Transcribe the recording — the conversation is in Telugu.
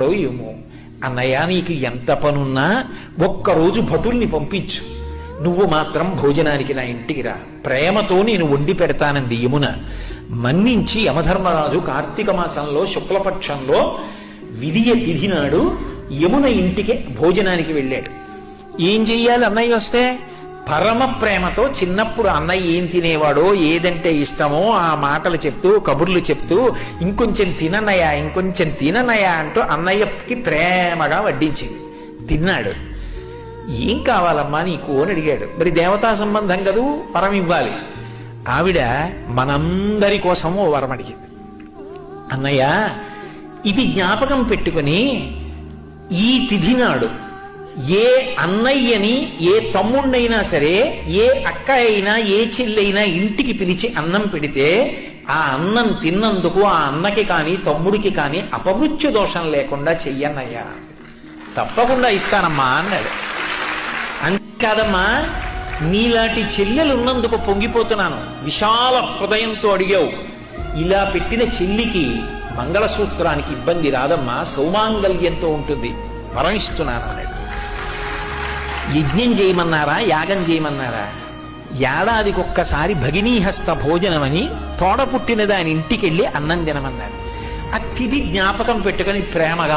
ఏమో, అన్నయ్య నీకు ఎంత పనున్నా ఒక్కరోజు భటుల్ని పంపించు, నువ్వు మాత్రం భోజనానికి నా ఇంటికి రా, ప్రేమతో నేను వండి పెడతానంది యమున. మన్నించి యమధర్మరాజు కార్తీక మాసంలో శుక్లపక్షంలో విధియ తిథి నాడు యమున ఇంటికి భోజనానికి వెళ్ళాడు. ఏం చెయ్యాలి అన్నయ్య వస్తే? పరమ ప్రేమతో చిన్నప్పుడు అన్నయ్య ఏం తినేవాడో, ఏదంటే ఇష్టమో ఆ మాటలు చెప్తూ కబుర్లు చెప్తూ ఇంకొంచెం తిననయ్యా ఇంకొంచెం తిననయ్యా అంటూ అన్నయ్యకి ప్రేమగా వడ్డించింది. తిన్నాడు. ఏం కావాలమ్మా నీకు అని అడిగాడు. మరి దేవతా సంబంధం కదూ, వరం ఇవ్వాలి. ఆవిడ మనందరి కోసం ఓ వరం అడిగింది. అన్నయ్య ఇది జ్ఞాపకం పెట్టుకుని ఈ తిథి నాడు ఏ అన్నయ్యని ఏ తమ్ముణ్ణైనా సరే, ఏ అక్క అయినా ఏ చెల్లైనా ఇంటికి పిలిచి అన్నం పెడితే ఆ అన్నం తిన్నందుకు ఆ అన్నకి కానీ తమ్ముడికి కానీ అపమృత్యు దోషం లేకుండా చెయ్యన్నయ్యా. తప్పకుండా ఇస్తానమ్మా అన్నాడు. అంతేకాదమ్మా, నీలాంటి చెల్లెలు ఉన్నందుకు పొంగిపోతున్నాను, విశాల హృదయంతో అడిగావు, ఇలా పెట్టిన చెల్లికి మంగళసూత్రానికి ఇబ్బంది రాదమ్మా, సౌమాంగల్యంతో ఉంటుంది, వరం ఇస్తున్నాను అన్నాడు. యజ్ఞం చేయమన్నారా యాగం చేయమన్నారా? ఏడాదికొక్కసారి భగినీహస్త భోజనం అని తోడ పుట్టిన దాని ఇంటికి వెళ్ళి అన్నం తినమన్నారు. ఆ తిథి జ్ఞాపకం పెట్టుకుని ప్రేమగా